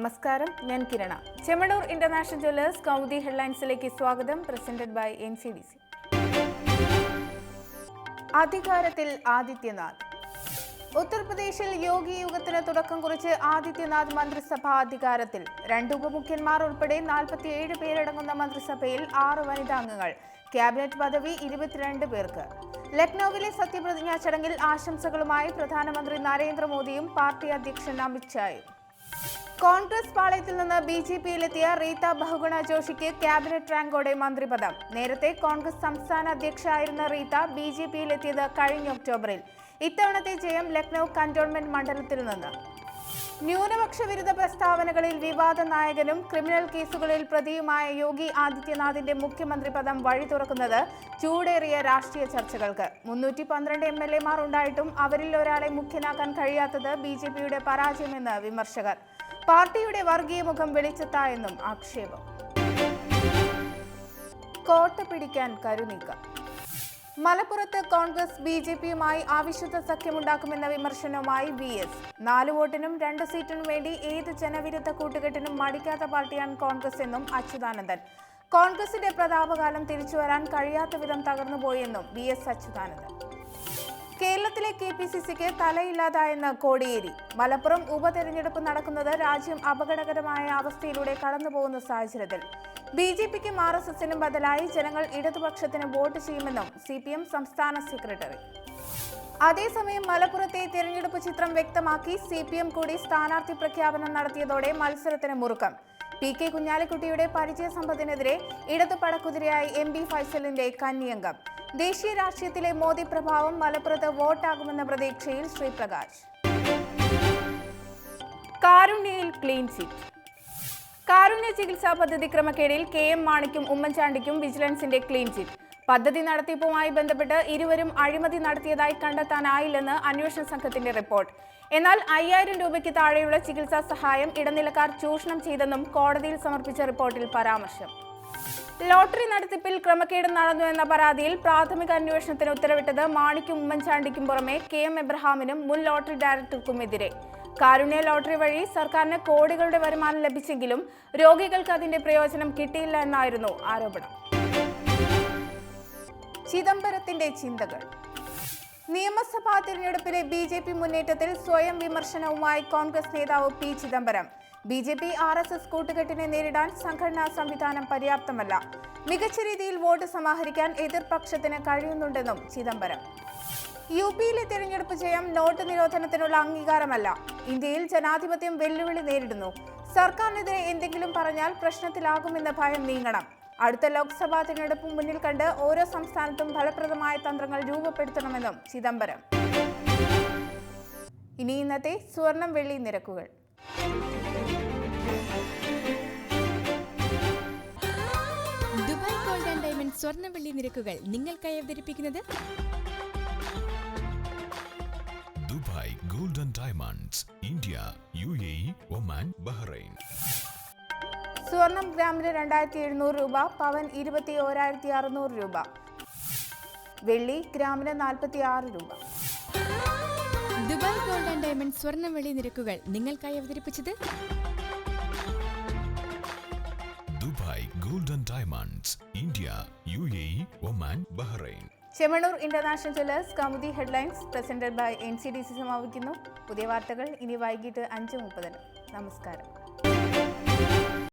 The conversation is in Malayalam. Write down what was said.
നമസ്കാരം, ഞാൻ കിരണ. ചെമ്മണൂർ ഇന്റർനാഷണൽ ജ്വല്ലേഴ്സ് കൗമുദി ഹെഡ്ലൈൻസിലേക്ക് സ്വാഗതം. Presented by NCDC. അധികാരത്തിൽ ആദിത്യനാഥ്. ഉത്തർപ്രദേശിൽ യോഗി യുഗത്തിന് തുടക്കം കുറിച്ച് ആദിത്യനാഥ് മന്ത്രിസഭ അധികാരത്തിൽ. 2 ഉപമുഖ്യന്മാർ ഉൾപ്പെടെ 47 പേരടങ്ങുന്ന മന്ത്രിസഭയിൽ 6 വനിതാ അംഗങ്ങൾ. ക്യാബിനറ്റ് പദവി 22 പേർക്ക്. ലക്നൌവിലെ സത്യപ്രതിജ്ഞാ ചടങ്ങിൽ ആശംസകളുമായി പ്രധാനമന്ത്രി നരേന്ദ്രമോദിയും പാർട്ടി അധ്യക്ഷൻ അമിത്ഷായും. കോൺഗ്രസ് പാളയത്തിൽ നിന്ന് BJPയിലെത്തിയ റീത്ത ബഹുഗുണ ജോഷിക്ക് ക്യാബിനറ്റ് റാങ്കോടെ മന്ത്രിപദം. നേരത്തെ കോൺഗ്രസ് സംസ്ഥാന അധ്യക്ഷയായിരുന്ന റീത്ത BJPയിലെത്തിയത് കഴിഞ്ഞ ഒക്ടോബറിൽ. ഇത്തവണത്തെ ജയം ലക്നൌ കന്റോൺമെന്റ് മണ്ഡലത്തിൽ നിന്ന്. ന്യൂനപക്ഷ വിരുദ്ധ പ്രസ്താവനകളിൽ വിവാദ നായകനും ക്രിമിനൽ കേസുകളിൽ പ്രതിയുമായ യോഗി ആദിത്യനാഥിന്റെ മുഖ്യമന്ത്രി പദം വഴി തുറക്കുന്നത് ചൂടേറിയ രാഷ്ട്രീയ ചർച്ചകൾക്ക്. 312 MLA-മാർ ഉണ്ടായിട്ടും അവരിൽ ഒരാളെ മുഖ്യനാക്കാൻ കഴിയാത്തത് BJPയുടെ പരാജയമെന്ന് വിമർശകർ. പാർട്ടിയുടെ വർഗീയ മുഖം വെളിച്ചത്തായെന്നും ആക്ഷേപം. കോട്ട പിടിക്കാൻ കരുനീക്കം. മലപ്പുറത്ത് കോൺഗ്രസ് BJPയുമായി അവിശുദ്ധ സഖ്യമുണ്ടാക്കുമെന്ന വിമർശനവുമായി VS. 4 വോട്ടിനും 2 സീറ്റിനും വേണ്ടി ഏത് ജനവിരുദ്ധ കൂട്ടുകെട്ടിനും മടിക്കാത്ത പാർട്ടിയാണ് കോൺഗ്രസ് എന്നും അച്യുതാനന്ദൻ. കോൺഗ്രസിന്റെ പ്രതാപകാലം തിരിച്ചുവരാൻ കഴിയാത്ത വിധം തകർന്നുപോയെന്നും VS അച്യുതാനന്ദൻ. കേരളത്തിലെ KPCCക്ക് തലയില്ലാതായെന്ന് കോടിയേരി. മലപ്പുറം ഉപതെരഞ്ഞെടുപ്പ് നടക്കുന്നത് രാജ്യം അപകടകരമായ അവസ്ഥയിലൂടെ കടന്നുപോകുന്ന സാഹചര്യത്തിൽ BJPക്കും RSSനും ബദലായി ജനങ്ങൾ ഇടതുപക്ഷത്തിന് വോട്ട് ചെയ്യുമെന്നും CPM സംസ്ഥാന സെക്രട്ടറി. അതേസമയം മലപ്പുറത്തെ തെരഞ്ഞെടുപ്പ് ചിത്രം വ്യക്തമാക്കി CPM കൂടി സ്ഥാനാർത്ഥി പ്രഖ്യാപനം നടത്തിയതോടെ മത്സരത്തിന് മുറുക്കം. PK കുഞ്ഞാലിക്കുട്ടിയുടെ പരിചയസമ്പത്തിനെതിരെ ഇടതു പടക്കുതിരയായി MB ഫൈസലിന്റെ കന്നിയംഗം. ദേശീയ രാഷ്ട്രീയത്തിലെ മോദി പ്രഭാവം മലപ്പുറത്ത് വോട്ടാകുമെന്ന പ്രതീക്ഷയിൽ ശ്രീപ്രകാശ്. കാരുണ്യയിൽ ക്ലീൻ ചിറ്റ്. കാരുണ്യ ചികിത്സാ പദ്ധതി ക്രമക്കേടിൽ KM മാണിക്കും ഉമ്മൻചാണ്ടിക്കും വിജിലൻസിന്റെ ക്ലീൻ ചിറ്റ്. പദ്ധതി നടത്തിപ്പുമായി ബന്ധപ്പെട്ട് ഇരുവരും അഴിമതി നടത്തിയതായി കണ്ടെത്താനായില്ലെന്ന് അന്വേഷണ സംഘത്തിന്റെ റിപ്പോർട്ട്. എന്നാൽ 5000 രൂപയ്ക്ക് താഴെയുള്ള ചികിത്സാ സഹായം ഇടനിലക്കാർ ചൂഷണം ചെയ്തെന്നും കോടതിയിൽ സമർപ്പിച്ച റിപ്പോർട്ടിൽ പരാമർശം. ലോട്ടറി നടത്തിപ്പിൽ ക്രമക്കേട് നടന്നു എന്ന പരാതിയിൽ പ്രാഥമിക അന്വേഷണത്തിന് ഉത്തരവിട്ടത് മാണിക്കും ഉമ്മൻചാണ്ടിക്കും പുറമെ KM എബ്രഹാമിനും മുൻ ലോട്ടറി ഡയറക്ടർക്കുമെതിരെ. കാരുണ്യ ലോട്ടറി വഴി സർക്കാരിന് കോടികളുടെ വരുമാനം ലഭിച്ചെങ്കിലും രോഗികൾക്ക് അതിന്റെ പ്രയോജനം കിട്ടിയില്ല എന്നായിരുന്നു ആരോപണം. ചിദംബരത്തിന്റെ ചിന്തകൾ. നിയമസഭാ തിരഞ്ഞെടുപ്പിലെ BJP മുന്നേറ്റത്തിൽ സ്വയം വിമർശനവുമായി കോൺഗ്രസ് നേതാവ് P. ചിദംബരം. BJP RSS കൂട്ടുകെട്ടിനെ നേരിടാൻ സംഘടനാ സംവിധാനം പര്യാപ്തമല്ല. മികച്ച രീതിയിൽ വോട്ട് സമാഹരിക്കാൻ എതിർപക്ഷത്തിന് കഴിയുന്നുണ്ടെന്നും ചിദംബരം. UPയിലെ തിരഞ്ഞെടുപ്പ് ജയം നോട്ട് നിരോധനത്തിനുള്ള അംഗീകാരമല്ല. ഇന്ത്യയിൽ ജനാധിപത്യം വെല്ലുവിളി നേരിടുന്നു. സർക്കാരിനെതിരെ എന്തെങ്കിലും പറഞ്ഞാൽ പ്രശ്നത്തിലാകുമെന്ന ഭയം നീങ്ങണം. അടുത്ത ലോക്സഭാ തിരഞ്ഞെടുപ്പ് മുന്നിൽ കണ്ട് ഓരോ സംസ്ഥാനത്തും ഫലപ്രദമായ തന്ത്രങ്ങൾ രൂപപ്പെടുത്തണമെന്നും ചിദംബരം. ഇനി ഇന്നത്തെ സ്വർണം വെള്ളി നിരക്കുകൾ. ദുബായ് ഗോൾഡ് ആൻഡ് ഡയമണ്ട് സ്വർണം വെള്ളി നിരക്കുകൾ നിങ്ങൾക്കായി അവതരിപ്പിക്കുന്നത് Dubai gold and diamonds, India, UAE, Oman, Bahrain. സ്വർണം ഗ്രാമിന് 2700 രൂപ, പവൻ 21,600 രൂപ, വെള്ളി ഗ്രാമിന് 46 രൂപ. ദുബായ് ഗോൾഡ് ആൻഡ് ഡയമണ്ട് സ്വർണം വെള്ളി നിരക്കുകൾ നിങ്ങൾക്കായി അവതരിപ്പിച്ചത് Dubai gold and diamonds, India, UAE, Oman, Bahrain. Chemmanur international jewellers Kaumudi headlines presented by NCDC സമാപിക്കുന്നു. പുതിയ വാർത്തകൾ ഇനി വൈകിട്ട് 5:30. നമസ്കാരം.